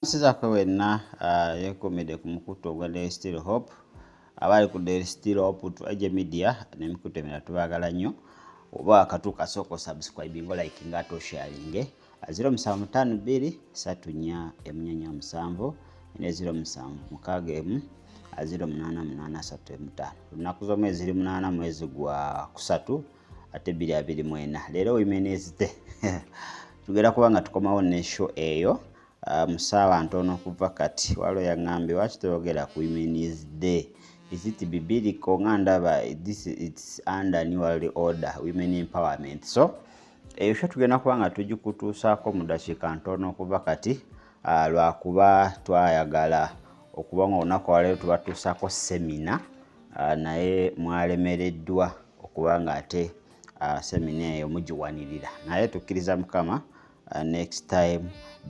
Sizako wenna yekomede ku mukutu ogwa Daily Still Hope abali ku Daily Still Hope tuaje media n'emikutu emirala tubagala nnyo oba akatuuka soko subscribe ngo like ngato sharing 0752 34 7 ne 07 0883 lunaku z'omwezi 8 mwezi gwa kusatu ate 2024 leero Women's tugera kubanga tukomawo ne show eyo musawa ntono kuva kati walo yangambe wakitogera ku Women's Day. Is it biblical ngandaba it's under new world order women empowerment. So eyo tugenda kubanga tujikutuusako mu dakiika ntono kuva kati lwakuba twayagala okubanga onako waleero tubatuusako semina naye mwalemereddwa okubanga ate semina eyo mugiwanirira naye tukkiriza Mukama next time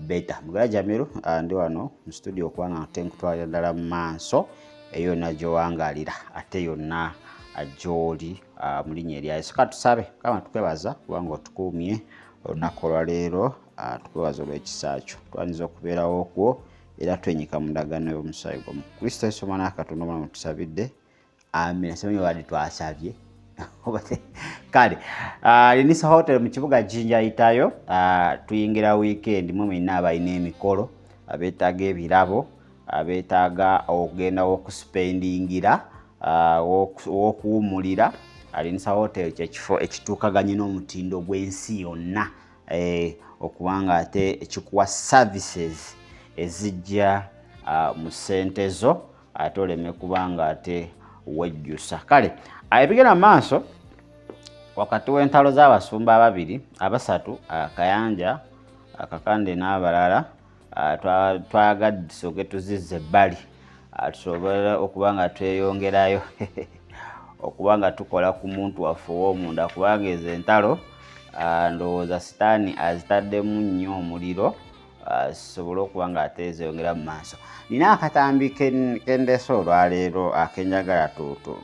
better. Mugala Jamiru ndi wano mu studio kubanga nkutwalira ddala mu maaso eyo najo wangalira ate yonna ajoli mu linnya erya Yesu. Katusabe kama tukwebaza kubanga otukuumye olunaku olwaleero tukwebaza olw'ekisa kyo twaniza okubeerawo okwo era twenyika mu ndagaano y'omusaayi gwa Kristo Yesu Omwana wa Katonda omulamu tusabidde amen. Semenyo wadi twasabye kale Linisa Hotel mu kibuga Jinja Itayo tuyingira weekend mwena abalina emikolo abetaaga ebirabo abetaaga okugenda okuspendingira okuwumulira Linisa Hotel kyekifo ekituukaganye n'omutindo gw'ensi yonna okubanga ate ekikuwa services ezijja mu ssente zo ate oleme kubanga ate wejjusa. Kale ebigenda maaso wakati w'entalo z'abasumba ababiri abasatu Kayanja Kakande n'abalala twagadde soke tuzizze ebbali tusobole okubanga tweyongerayo okubanga tukola ku muntu waffe ow'omunda kubanga ezo entalo ndowooza sitaani azitaddemu nnyo omuliro zisobole okubanga ate zeyongera mu maaso. Nina akatambi kendeese olwaleero akenjagala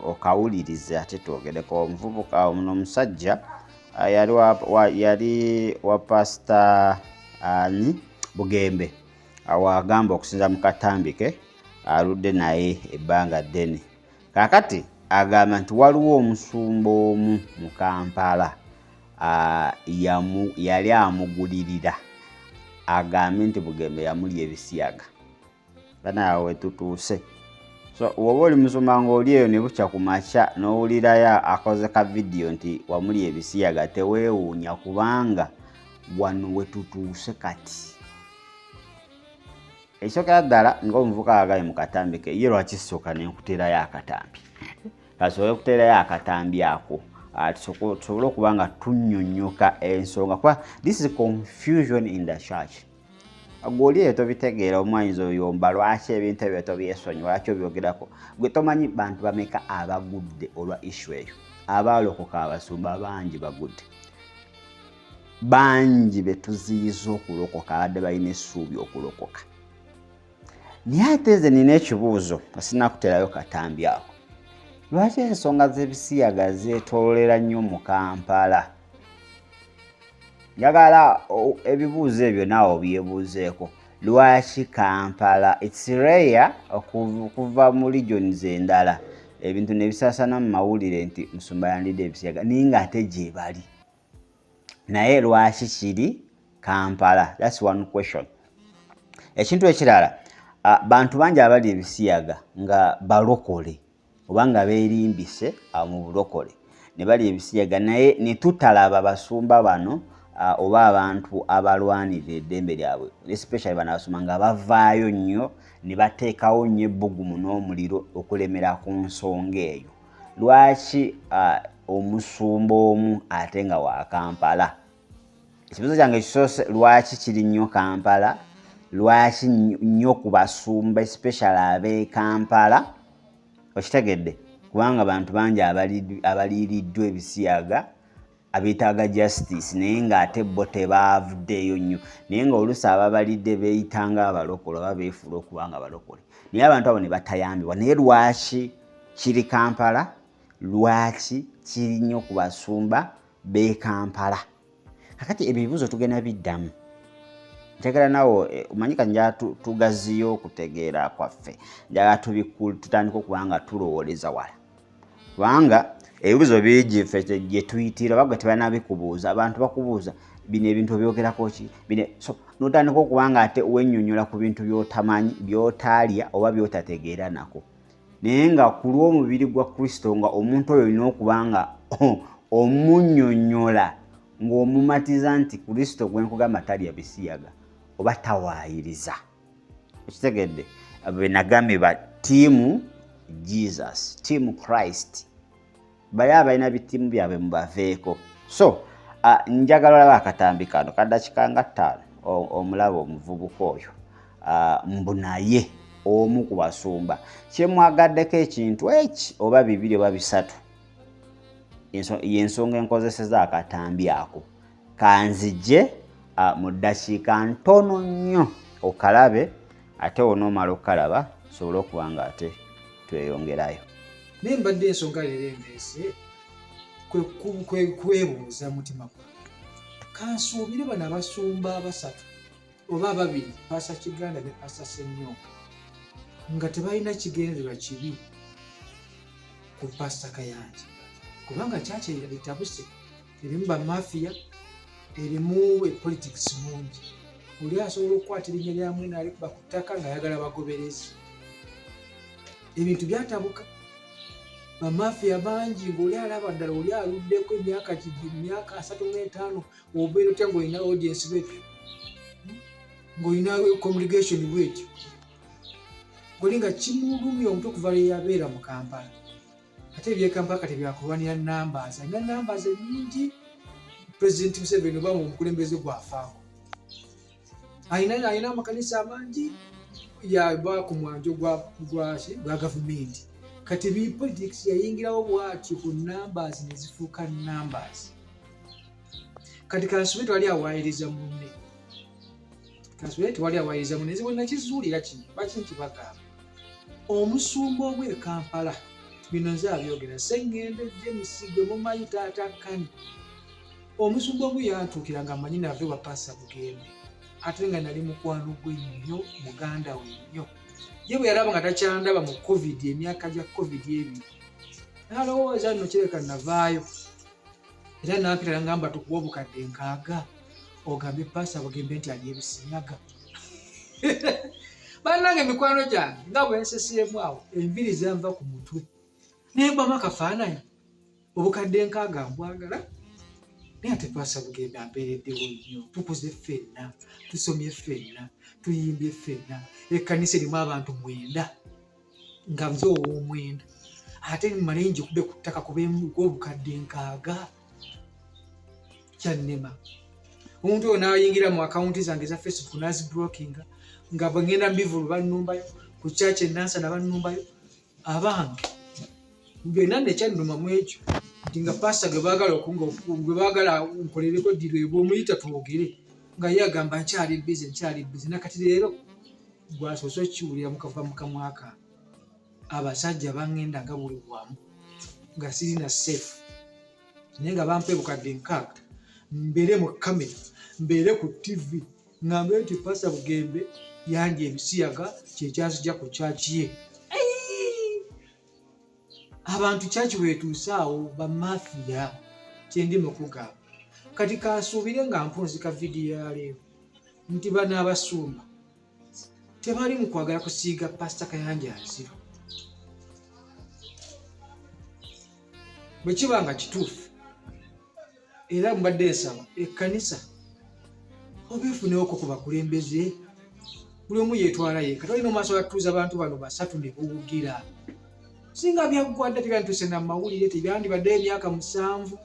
okawulirize ate twogereko. Omuvubuka omusajja yali wa Pastor Bugembe awagamba okusinza mu katambi ke aludde naye ebbanga ddene. Kaakati agamba nti waliwo omusumba omu mu Kampala yali amugulirira agambe nti Bugembe yamuli Ebisiyaga. Banawe wetutuuse. So woba oli musumba ng'oli eyo ne bukya ku makya n'owulirayo akoze ka video nti wamuli Ebisiyaga teweewuunya kubanga wano wetutuuse kati. Ekyokera ddala ng'omuvuka agaye mu katambi ke ye lwaki sooka ne nkuterayo akatambi. Kasobola okuterayo akatambi ako tusobole okubanga tunnyonnyoka ensonga kuba this is confusion in the church. Agoli eyo tobitegeera omwanyinza oyomba lwaki ebintu ebyo tobyesonyi lwaki obyogerako gwe tomanyi bantu bameka abagudde olwa issue eyo. Abaalokoka abasumba bangi bagudde bangi betuziyiza okulokoka abadde balina essuubi okulokoka. Naye ate nze nina ekibuuzo sinakuterayo katambi ako. Lwaki ensonga z'Ebisiyaga zeetoolera nnyo mu Kampala? Njagala ebibuuzo ebyo naawe obyebuuzeeko. Lwaki Kampala? It's rare okuva mu regions endala ebintu ne bisaasana mu mawulire nti musumba yandidde Ebisiyaga naye ng'ate gye bali. Naye lwaki kiri Kampala? That's one question. Ekintu ekirala bantu bangi abali Ebisiyaga nga balokole oba nga beerimbise mu bulokole ne bali Ebisiyaga naye ne tutalaba basumba bano oba abantu abalwanirira eddembe lyabwe especially bano abasumba nga bavaayo nnyo ne bateekawo nnyo ebbugumu n'omuliro okulemera ku nsonga eyo. Lwaki omusumba omu ate nga wa Kampala? Ekibuuzo kyange kisoose lwaki kiri nnyo Kampala? Lwaki nnyo ku basumba especially ab'e Kampala? Okitegedde kubanga abantu bangi abaliiriddwa Ebisiyaga abeetaaga justice naye ng'ate bo tebaavuddeeyo nnyo naye ng'oluusi ababalidde beeyitanga abalokole oba beefuula okuba nga balokole naye abantu abo ne batayambibwa. Naye lwaki kiri Kampala? Lwaki kiri nnyo ku basumba b'e Kampala? Kakati ebibuuzo tugenda biddamu Tegera nawo umanyika nja tugaziyo kutegeera kwaffe. Njaga tubikulu tutandika kubanga tulowooleza wala. Kubanga ebibuzo bingi ffe gye tuyitira bagwe tebanabikubuuza abantu bakubuuza bino ebintu byogerako ki bine so notandika okubanga ate wennyonnyola ku bintu by'otamanyi by'otaalya oba by'otategeera nako. Naye nga ku lw'omubiri gwa Kristo nga omuntu oyo olina okubanga omunnyonnyola ng'omumatiza nti Kristo gwe nkugamba talya Ebisiyaga oba tawaayiriza. Ekitegedde be nagambye ba tiimu Jesus, tiimu Christ. Bali abalina bitiimu byabwe mubaveeko. So njagala olaba akatambi kano kadakika nga 5 omulaba omuvubuka oyo mbu naye omu ku basumba kyemwagaddeko ekintu eki oba 2 oba 3 y'ensonga enkozeseza akatambi ako kanzije mu ddakiika ntono nnyo okalabe ate onoomala okalaba sobola okuba nga ate tweyongerayo. Naye mbadde ensonga leero endeese kwebuuza mutima gwange. Kansuubire bano abasumba 3 oba 2 Paasa Kiganda ne Paasa Ssennyonga nga tebalina kigendererwa kibi ku Paasa Kayanja. Kubanga kyaki etabuse erimu bamafiya erimu politics mungi. Oli asobola okukwata erinnya lya mwene alikuba ku ttaka ng'ayagala bagoberezi. Ebintu byatabuka. Bamafiya bangi ng'oli alaba ddala oli aluddeko emyaka 35 obeera otya ng'olina audience bwetyo ng'olina congregation bwetyo ng'oli nga kimulumya omuntu okuva lwe yabeera mu Kampala. Ate eby'Ekampala kati byakulwanira numbers. Alina numbers nnyingi. President Museveni oba mu mukulembeze gwafaako. Alina amakanisa amangi yaba ku mwanjo gwa gavumenti. Kati bi politics yayingirawo bwatyo ku numbers ne zifuuka numbers. Kati Kansuubire twali awaayiriza munne. Kansuubire twali awaayiriza munne nzibona kizuulira kino bakinti bagamba. Omusumba ow'e Kampala bino nze abyogera Sengende James gwe mumanyi taata Kani. Omusumba omu yantuukira nga mmanyi nave wa Paasa Bugembe. Ate nga nali mukwano gwe nnyo muganda we nnyo. Ye bwe yalaba nga takyandaba mu COVID emyaka gya COVID ebiri. Nalowooza nno kireka navaayo. Era nampita ngamba tukuwa obukadde 6 ogambe Paasa Bugembe nti ali Ebisiyaga. Bannange emikwano gyange nga bwe nsesiemu awo enviri zanva ku mutwe. Nembamu akafaananyi obukadde 6 mbwagala. Naye ate Paasa Bugembe ampeereddewo nnyo. Tukuze ffenna, tusomye ffenna, tuyimbye ffenna. Ekkanisa erimu abantu 9 nga nze ow'omwenda. Ate mmale njikube ku ttaka kub'obukadde 6 kyannema. Omuntu oyo n'ayingira mu akawunti zange za Facebook n'aziblokinga nga bwe ngenda mbivulu bannumbayo ku church Nansana bannumbayo abange. Byonna nekyannuma mu ekyo nti nga Paasa gwe baagala nkolereko diro bw'omuyita twogere nga ye agamba nkyali busy. Nakati leero gwasoose okiwulira mukava mu kamwa kange. Abasajja baŋŋenda nga buli bwamu nga sirina safe. Naye nga bampa obukadde 6 mbeere mu kamera mbeere ku TV ngambe nti Paasa Bugembe yandya Ebisiyaga kyekyazijja ku kyaki ye. Abantu kyaki weetuuse awo bamafiya kyendi mu kugamba. Kati Kansuubire nga mpunzika vidiyo ya leero nti bano abasumba tebali mu kwagala kusiiga Paasa Kayanja nziro. Bwe kiba nga kituufu era mbadde nsaba ekkanisa obeefuneeko ku bakulembeze buli omu yeetwala yekka. Tolina omaaso gatuuza abantu bano 3 ne buwugira. Singa byaggwadde tebyandituuse na mawulire tebyandibaddeyo emyaka 7.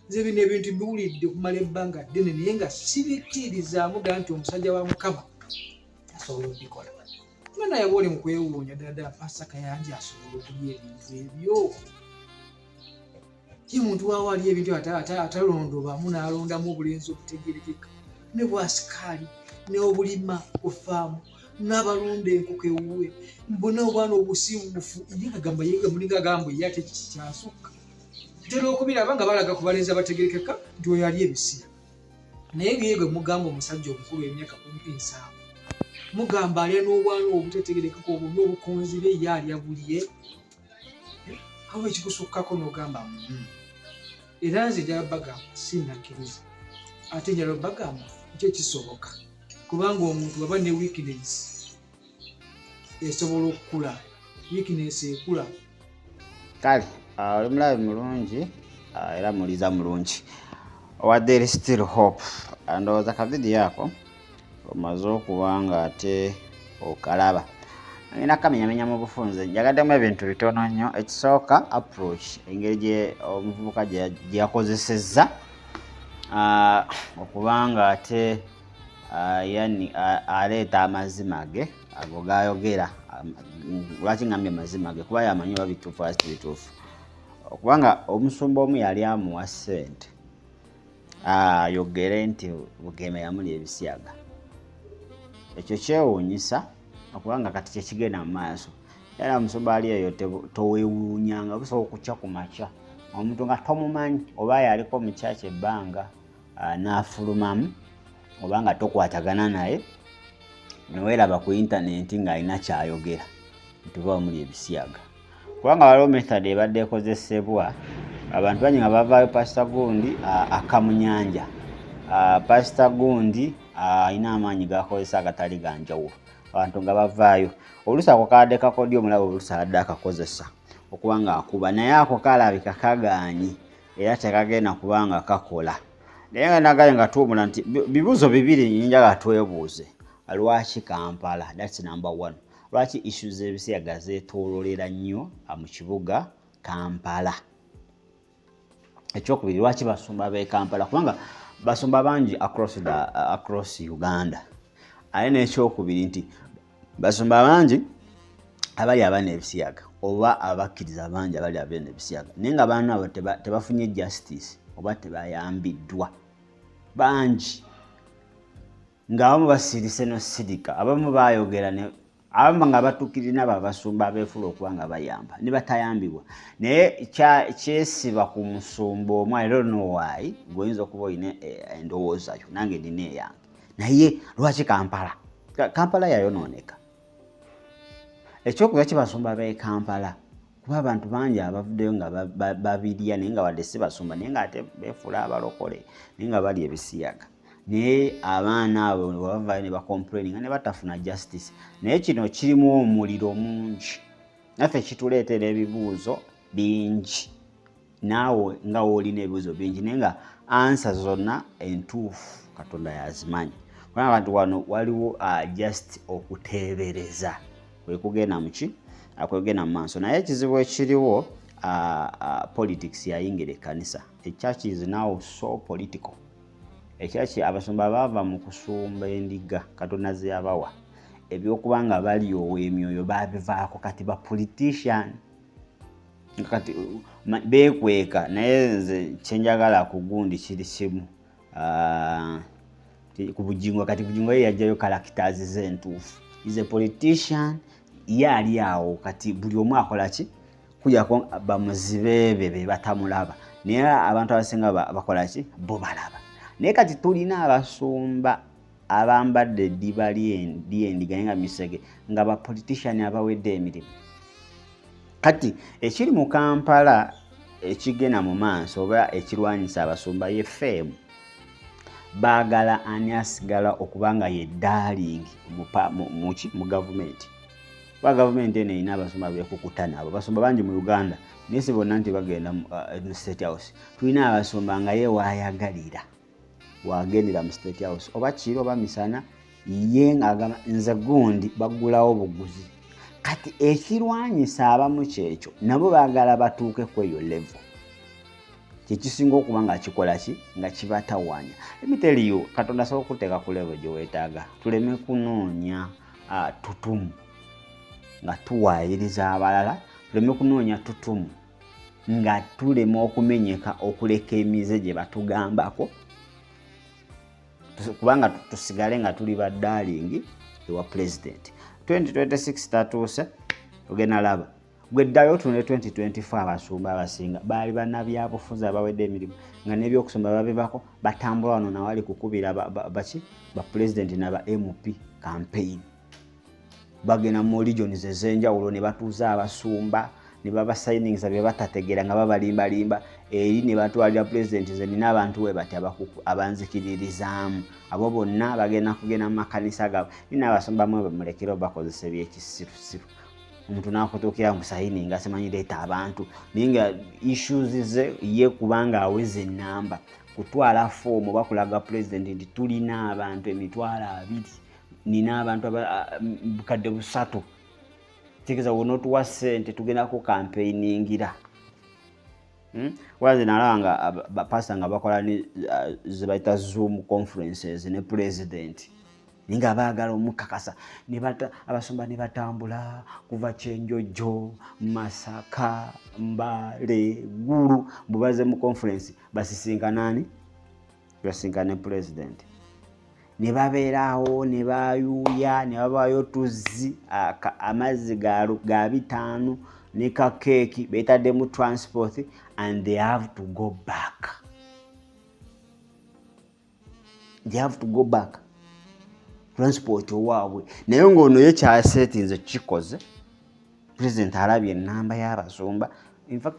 Nze bino ebintu biwulidde okumala ebbanga ddene naye nga sibikkiririzaamu ddala nti omusajja wa Mukama asobola okubikola. Nga naye bw'oli mu kwewuunya ddala Paasa Kayanja asobola okulya ebintu ebyo. Ye muntu waawo ali ebintu atalondobamu n'alondamu obulenzi obutegerekeka ne bwasikaali ne obulima ku faamu n'abalonda enkoko ewuwe mbona obwana obusiiwuufu ye agamba yega mulinga agamba ye ate kiki kyasukka. Ntera okubiraba nga balaga ku balenzi abategerekeka nti oyo ali Ebisiyaga. naye bye gwe mugamba omusajja omukulu emyaka 17 mugamba alya n'obwana obutetegerekeko obwo n'obukonzi bye ye alya buliye awo ekikusukkako n'ogamba era nze njala bagamba sinnakkiriza ate njala bagamba ekyo kisoboka kubanga omuntu baba ne weakness esobola okukula weakness ekula kale oli mulabi mulungi era muliza mulungi there is still hope ndowooza kavidiyo ako omaze okuba nga ate okalaba ngenda kamenyamenya mu bufunze njagaddemu ebintu bitono nnyo ekisooka approach engeri gye omuvubuka gye yakozesezza okubanga ate yani aleeta amazima ge ago gayogera lwaki ngambye amazima ge kuba yamanyi oba bituufu asi bituufu okubanga omusumba omu yali amuwa ssente ayogere nti Bugembe yamuli Ebisiyaga ekyo kyewuunyisa okubanga kati kyekigenda mu maaso era omusumba ali eyo towewuunyanga busobola okukya ku makya omuntu nga tomumanyi oba yaliko mu kyaki ebbanga n'afulumamu oba nga tokwatagana naye neweeraba ku intaneti ng'alina kyayogera nti oba omuli Ebisiyaga kubanga waliwo method ebadde ekozesebwa abantu bangi nga bavaayo pasita gundi akamunyanja pasita gundi alina amaanyi gakozesa agatali ganjawulo abantu nga bavaayo oluusi ako kadde kakodyo omulabo oluusi adde akakozesa okuba nga akuba naye ako kalabika kagaanyi era tekagenda kubanga kakola naye nga nagaye nga tuwumula nti bibuuzo bibiri njagala twebuuze lwaki Kampala that's number 1 lwaki issues z'Ebisiyaga zeetoololera nnyo mu kibuga Kampala ekyokubiri lwaki basumba b'e Kampala kubanga basumba bangi across Uganda ate n'ekyokubiri nti basumba bangi abali abana Ebisiyaga oba abakkiriza bangi abali abana Ebisiyaga naye nga baana abo tebafunye justice oba tebayambiddwa bangi ng'abamu basirise n'osirika abamu bayogera abamu nga batuukirina babasumba abeefula okuba nga bayamba ne batayambibwa naye kyesiba ku musumba omu I don't know why gweoyinza okuba olina endowooza yo nange nina eyange naye lwaki Kampala yayonooneka ekyokuba kibasumba b'e Kampala kuba abantu bangi abavuddeyo nga babirya naye nga wadde si basumba naye nga ate beefula abalokole naye nga bali Ebisiyaga naye abaana abo bavaayo ne bacomplaininga ne batafuna justice naye kino kirimu omuliro mungi naffe kituleetera ebibuuzo bingi naawe nga woolina ebibuuzo bingi naye nga ansa zonna entuufu Katonda yazimanyi kubanga abantu wano waliwo just okuteebereza kwekugenda kwegenda mu maaso naye ekizibu ekiriwo politics yayingira ekkanisa church is now so political ekyaki abasumba bava mu kusumba endiga Katonda ze yabawa ebyokubanga balyowa emyoyo babivaako kati ba politician kati beekweka naye nze kyenjagala ku gundi kiri kimu ku Bugingo kati Bugingo ye yajjayo characters z'entuufu is a politician yali awo kati buli omu akola ki kujjako bamuzibeebe be batamulaba naye abantu abasinga bakola ki bo balaba naye kati tulina abasumba abambadde eddiba ly'endiga nga misege nga bapolitician abawedde emirimu kati ekiri mu Kampala ekigenda mu maaso oba ekirwanyisa abasumba ye feemu baagala ani asigala okubanga ye darling mu gavumenti kuba gavumenti eno erina abasumba beekukuta nabo basumba bangi mu Uganda naye si bonna nti bagenda mu State House tulina abasumba nga ye waayagalira wagendera mu State House oba kiro oba misana ye ng'agamba nze gundi baggulawo buguzi kati ekirwanyisa abamu kyekyo nabo baagala batuuke ku eyo level kyekisinga okuba nga kikola ki nga kibatawanya let me tell you Katonda asobola okuteeka ku level gye weetaaga tuleme kunoonya tutumu nga tuwaayiriza abalala tuleme kunoonya tutumu nga tulema okumenyeka okuleka emize gye batugambako kubanga tusigale nga tuli ba darling ewa president 2026 tatuuse ogenda laba gwe ddayo tune 2024 abasumba abasinga baali bannabyabufuzi abawedde emirimu nga n'ebyokusoma babibako batambula wano nawali kukubira ba president n'aba MP campaign bagenda mu regions ez'enjawulo ne batuuza abasumba ne baba signings bye batategeera nga babalimbalimba eri ne batwalira president ze n'abantu we bati abanzikiririzaamu abo bonna bagenda kugenda mu makanisa gaabwe n'abasumba mwe bamulekera bakozesa ebyekisirusiru omuntu n'akutuukira mu sayini nga simanyi leeta abantu naye nga issues ze ye kubanga aweze ennamba kutwala foomu bakulaga president nti tulina abantu 200 nina abantu bukadde 3 tikeza wonotuwa ssente tugenda ku campaigningira waze nalanga bapasa nga bakola zibaita Zoom conferences ne president ninga baagala omukakasa abasumba ne batambula kuva Kyenjojo Masaka Mbale Gulu bubaze mu conference basisinkana president ne babeerawo ne bayuuya ne babayo tuzzi amazzi ga 5 ne ka keeki betadde mu transport and they have to go back. Transport waabwe naye ng'ono ye kyasetinze kikoze president alabye ennamba y'abasumba in fact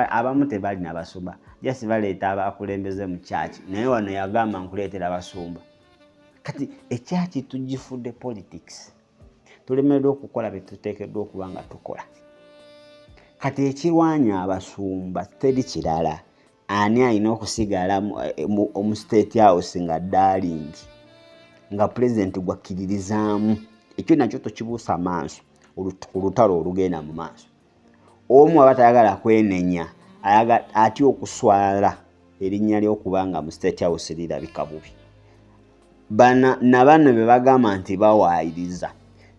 abamu tebalina abasumba just baleeta abakulembeze mu church naye wano yagamba nkuleetera abasumba kati ekyaki tugifudde politics tulemereddwa okukola bye tuteekeddwa okuba nga tukola kati ekirwanya abasumba teri kirala ani alina okusigala mu state house nga darling nga president gwakkiririzaamu ekyo nakyo tokibuusa maaso olutalo olugenda mu maaso omu aba tayagala kwenenya atya okuswala erinnya ly'okubanga mu state house lirabika bubi nabano be bagamba nti bawaayiriza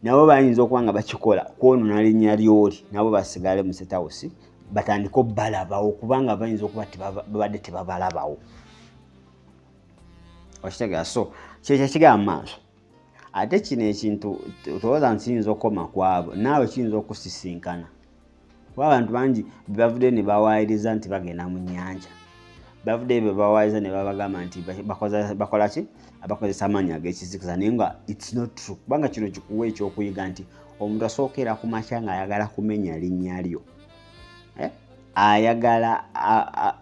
nabo bayinza okuba nga bakikola kwonona linnya ly'oli nabo basigale mu state house batandika obbalabawo kubanga bayinza okuba babadde tebabalabawo okitegeera so kyekyo kigamba maaso ate kino ekintu tolowooza nti kiyinza okukoma kwabo naawe kiyinza okusisinkana kuba abantu bangi bavudde ne bawaayiriza nti bagenda mu nnyanja bavudde be bawaayiriza ne babagamba nti bakola ki abakozesa amaanyi ag'ekizikiza naye nga it's not true kubanga kino kikuwa ekyokuyiga nti omuntu asookera ku makya ng'ayagala kumenya linnya lyo ayagala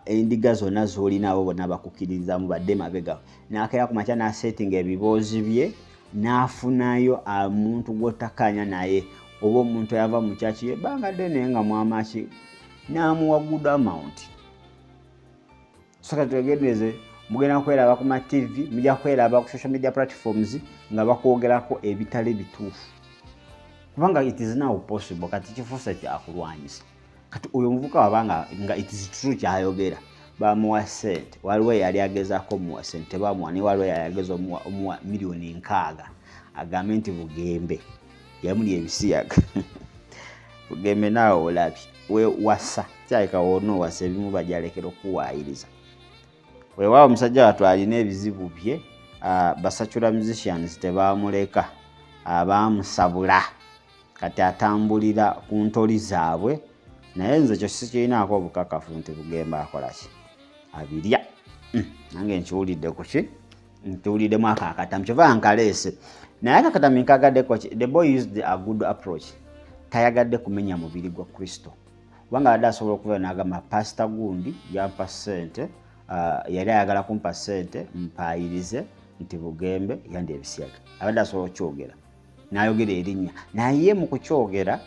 endiga zonna z'olina abo bonna bakukkiririzaamu badde mabega n'akeera ku makya n'asetinga ebiboozi bye n'afunayo omuntu gw'otakkaanya naye oba omuntu yava mu kyaki yebbanga ddene nga mwamaki n'amuwa good amount soka twegendereze mugenda kweraba ku TV mujja kweraba ku social media platforms nga bakwogerako ebitali bituufu kubanga it is now possible kati kifuuse kyakulwanyisa kati oyo omuvuka wabanga nga it is true kyayogera bamuwa sente waliwo yali agezaako muwa sente bamuwa ne waliwo yali ageza omuwa miliyoni 6 agambe nti Bugembe yamuli Ebisiyaga Bugembe naawe olabye we wasa kyaleka wonna wasa ebimu bajalekera okuwaayiriza weewaawo omusajja wattu alina ebizibu bye basacula musicians tebamuleka baamusabula kati atambulira ku ntoli zaabwe naye nze kyo sikirinaako obukakafu nti Bugembe akolaki abirya nange nkiwulidde kuki nkiwuliddemu akakatamu kyova nkaleese naye akakatamu nkagaddeko ki the boy used a good approach tayagadde kumenya mubiri gwa Kristo kubanga adde asobola okuva n'agamba pastor gundi yampa ssente yali ayagala kumpa ssente Mpayirize nti Bugembe yandi Ebisiyaga abadde asobola okyogera n'ayogera erinnya naye mu kukyogera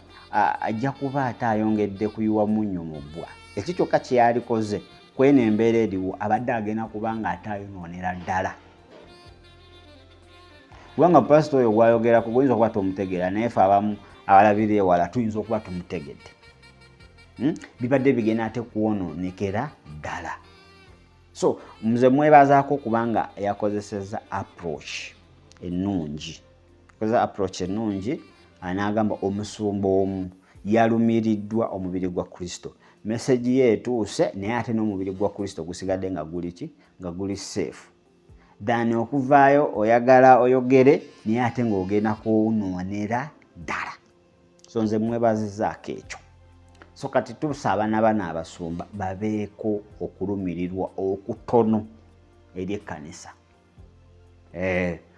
ajja kuba ate ayongedde kuyiwa munnyo mu bbwa ekyo kyokka kye yalikoze kweno embeera eriwo abadde agenda kubanga ate ayonoonera ddala kubanga pastor oyo gwayogeraku guyinza okuba tomutegeera naye fe abamu abalabira ewala tuyinza okuba tumutegedde bibadde bigenda ate kuwonoonekera ddala so nze mwebazaako kubanga yakozeseza approach ennungi n'agamba omusumba omu yalumiriddwa omubiri gwa Kristo message ye etuuse naye ate n'omubiri gwa Kristo gusigadde nga guli ki nga guli safe than okuvaayo oyagala oyogere naye ate ng'ogenda kuwonoonera ddala so nze mwebazizaako ekyo So kati tusaba n'abaana abasumba babeeko okulumirirwa okutono eri ekkanisa.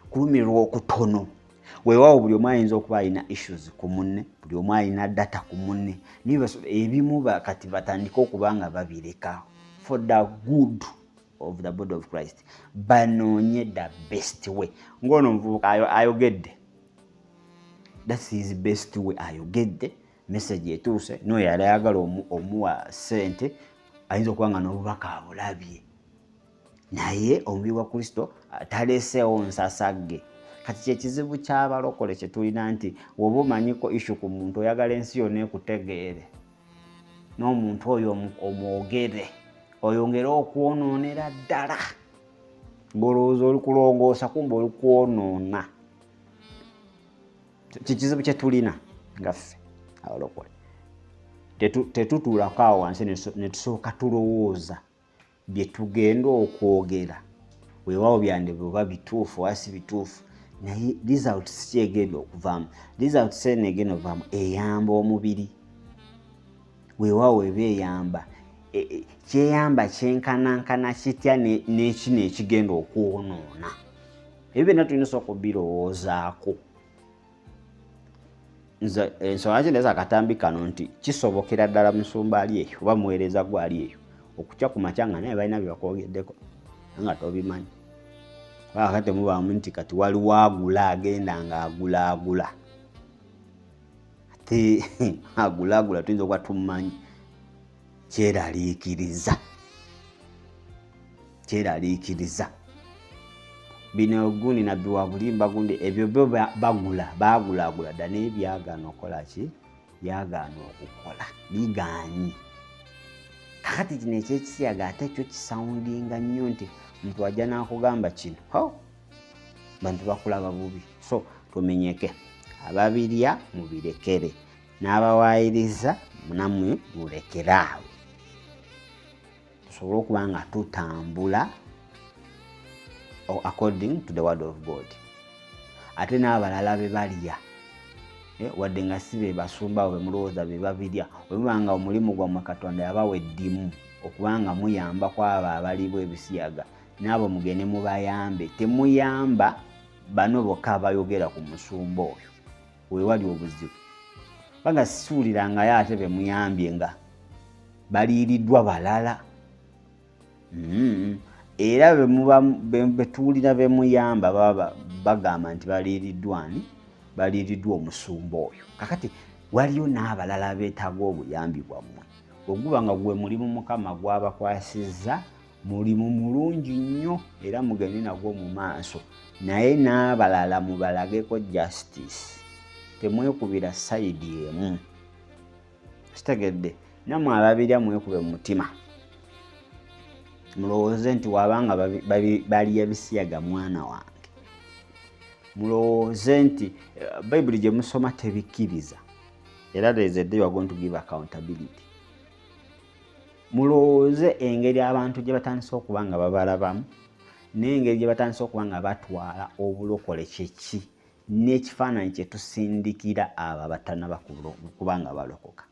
Kulumirirwa okutono. Weewaawo buli omu ayinza okuba alina issues ku munne, buli omu alina data ku munne. Ebimu kati batandika okuba nga babireka for the good of the body of Christ. Banoonye the best way. Ng'ono omuvubuka ayogedde. That's his best way. Ayogedde. Message etuuse. No yali ayagala omuwa ssente. Ayinza okuba nga n'obubaka abulabye. Naye omubiri wa Kristo taleeseewo nsasagge. Kati kyekizibu ky'abalokole kye tulina nti woba omanyiko issue ku muntu oyagala ensi yonna ekutegeere. N'omuntu oyo omwogere. Oyongere okwonoonera ddala. Ng'olowooza oli kulongoosa kumbe oli kwonoona. Kikizibu kye tulina ngaffe abalokole. Tetutuulako awo wansi ne tusooka tulowooza bye tugenda okwogera. Weewaawo byandibwe bituufu oba si bituufu. Naye result si egenda okuvaamu. Result si egenda okuvaamu eyamba omubiri. Weewaawo eba eyamba. Kyeyamba kyenkanankana kitya n'ekino ekigenda okwonoona. Ebyo byonna tulina osooka okubirowoozaako. Ensonga lwaki ndeesa akatambi kano nti kisobokera ddala musumba ali eyo oba muweereza gwe ali eyo okukya ku makya nga naye balina bye bakwogeddeko nga tobimanyi. Kakati mubaamu nti kati waliwo agula agenda nga agula. Ate agula tuyinza okuba tumumanyi. Kyeraliikiriza. Bino gundi nabbi wa bulimba gundi ebyo byo bagula dda naye byagaana okukola ki? Byagaana okukola. Bigaanyi. Kakati kino ekyekisiyaga ate kyo kisoundinga nnyo nti muntu wajja n'akugamba kino. Bantu bakulaba bubi. So tumenyeke. Ababirya mubirekere. N'abawaayiriza nammwe mulekeraawo. Tusobole okuba nga tutambula according to the word of God. Ate n'abalala be balya. Wadde nga si be basumba be mulowooza be babirya. Webanga omulimu gwammwe Katonda yabawa eddimu okubanga muyamba kwabo abaliibwa ebisiyaga. N'abo mugende mubayambe. Temuyamba bano bokka abayogera ku musumba oyo. Weewali obuzibu. Banga sisuulirangayo ate be muyambye nga baliiriddwa balala. Era betuulira be muyamba baba bagamba nti baliiriddwa omusumba oyo. Kakati waliyo n'abalala beetaaga obuyambi bwammwe. Oguba nga gwe mulimu Mukama gwabakwasizza, mulimu mulungi nnyo era mugende nagwo mu maaso. Naye n'abalala mubalageko justice. Temwekubira sayidi emu. Kitegedde. Nammwe ababirya mwekube mu mutima. Mulowooze nti wabanga bali ebisiyaga mwana wange. Mulowooze nti Bayibuli gye musoma tebikkiriza. Era there is a day you are going to give accountability. Mulowooze engeri abantu gye batandise okuba nga babalabamu n'engeri gye batandise okuba nga batwala obulokole kyeki n'ekifaananyi kye tusindikira abo abatanaba kuba nga balokoka.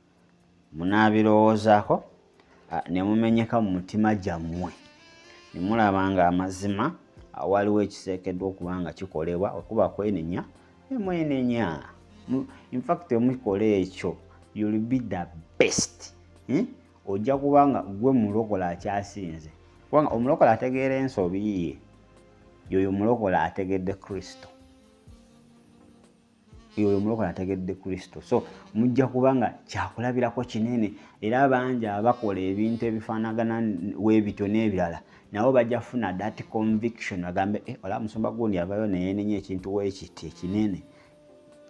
Munaabirowoozaako ne mumenyeka mu mutima gyammwe. Ne mulaba nga amazima waliwo ekisekeddwa okuba nga kikolebwa okuba kwenenya mwenenya. In fact mukole ekyo you will be the best. Ojja kubanga gwe mulokola akyasinze. Kubanga omulokola ategeera ensobi ye. Yoyo mulokola ategedde Kristo. Yoyo mulokola ategedde Kristo. So mujja kubanga kyakulabirako kinene era bangi abakola ebintu ebifaanagana weebityo n'ebirala. Nabo bajja funa that conviction bagambe ola musumba gundi avayo neenenya ekintu weekiti ekinene.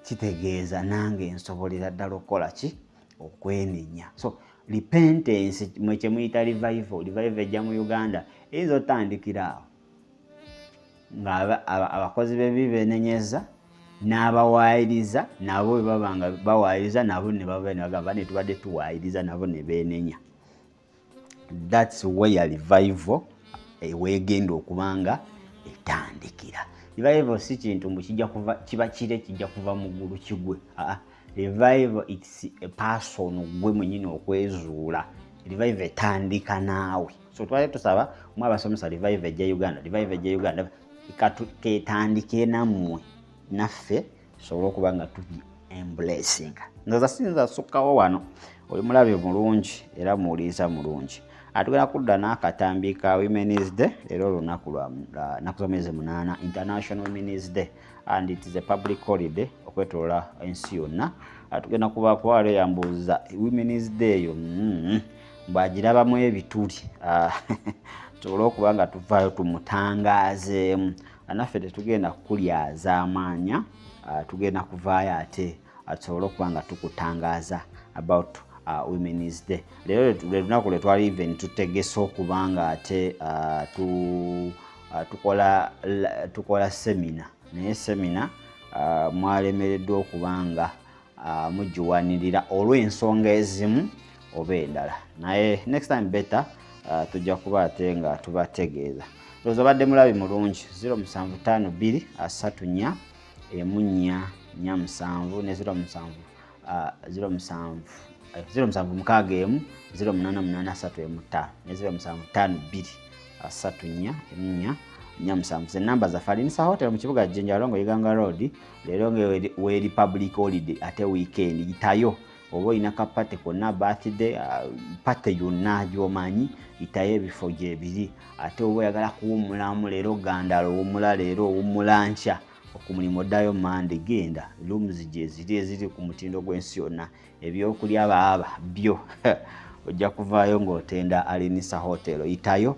Kitegeeza nange nsobolera ddala okukola ki? Okwenenya. So repentance mwe muyita revival ejja mu Uganda eyinza otandikira awo nga abakozi b'ebibi beenenyeza n'abawaayiriza nabo bwe babanga bawaayiriza nabo ne bagamba ne tubadde tuwaayiriza nabo ne beenenya. That's where revival weegenda okubanga etandikira. revival si kintu mbu kijja kuva kiba kire kijja kuva mu ggulu kigwe. Revival it's a person gwe mwennyini okwezuula. Revival etandika naawe. So twali tusaba mwe abasomesa revival ejja Uganda ketandike nammwe naffe sobola okuba nga tugi embracing. Ndoza sinza sukkawo wano oli mulabe mulungi era muwuliriza mulungi. Atugenda kudda n'akatambi ka Women's Day. Leero olunaku lwa nnaku z'omwezi 8 International Women's Day and it is a public holiday okwetoola ensi yonna. Atugenda kuba kwale yambuuza Women's Day eyo mbwagirabamu ebituli tusobole okuba nga tuvaayo tumutangaazeemu. Naffe tetugenda kukulyaza amaanya, tugenda kuvaayo ate tusobole okuba nga tukutangaaza about Women's Day. Leero lunaku lwe twali even tutegese okuba nga ate tukola semina. Naye semina mwalemereddwa okuba nga mugiwanirira olw'ensonga ezimu oba endala. Naye next time better tujja kuba ate nga tubategeeza. Lowooza badde mulabi mulungi. 0752 34 14 47 ne 07 076 0883 ne 0752 34 14 47. Ze namba za Falinisa Hotel mu kibuga Jjenjalongo Uganda Road. Leero ng'eri public holiday ate weekend yitayo. Oba olina kapate konna birthday pate yonna gy'omanyi yitayo ebifo gyebiri. Ate oba oyagala kuwummulamu leero gandala owummula leero owummula nkya okumulimu oddayo Monday genda. Rooms gye eziri ku mutindo gw'ensi yonna. Ebyokulya baaba byo ojja kuvaayo ng'otenda Alinisa Hotel. Yitayo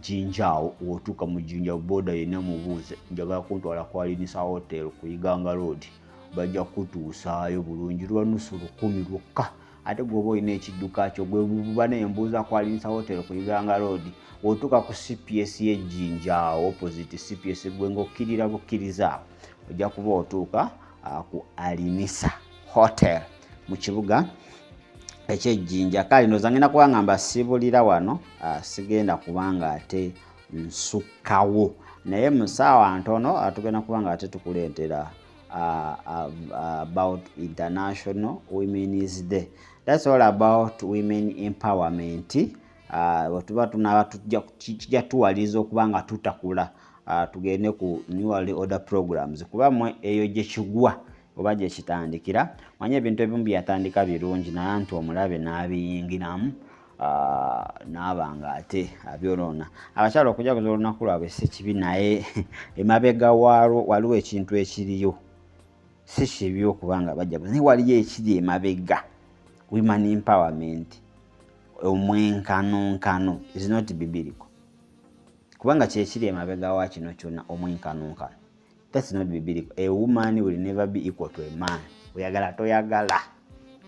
Jinjaawo otuuka mu Jinjaawo boda yenna mubuuze njagala kuntwala ku Alinisa Hotel ku Uganda Road. Bajja kutuusaayo bulungi lwa nusu 10 lwokka. Ate gwoba olina ekidduka kyo gwe buba n'embuuza ku Alinisa Hotel ku Uganda Road. Otuuka ku CPS y'Ejjinjaawo opposite CPS gwe ng'okkirira bukkiriza ojja kuba otuuka ku Alinisa Hotel mu kibuga eky'Ejjinja. Kale ndowooza ngenda kuba ngamba sibulira wano sigenda kubanga ate nsukkawo. Naye mu ssaawa ntono tugenda kuba nga ate tukuleetera about International Women's Day. That's all about women empowerment. Tuba tunaba tujja tuwaliza okuba nga tutakula tugende ku New World Order programs kuba mwe eyo gye kigwa oba gye kitandikira. Manye ebintu ebimu byatandika birungi naye nti omulabe n'abiyingiramu n'abanga ate abyonoona. Abakyala okujaguza olunaku lwabwe si kibi naye emabega waliwo ekintu ekiriyo si kibi okubanga bajaguza naye waliyo ekiri emabega. Women empowerment omwenkanonkano is not biblical. Kubanga kyekiri emabega wa kino kyonna omwenkanonkano. That's not biblical. A woman will never be equal to a man. Oyagala toyagala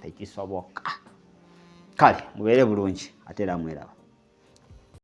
tekisoboka. Kale mubeere bulungi ate era mweraba.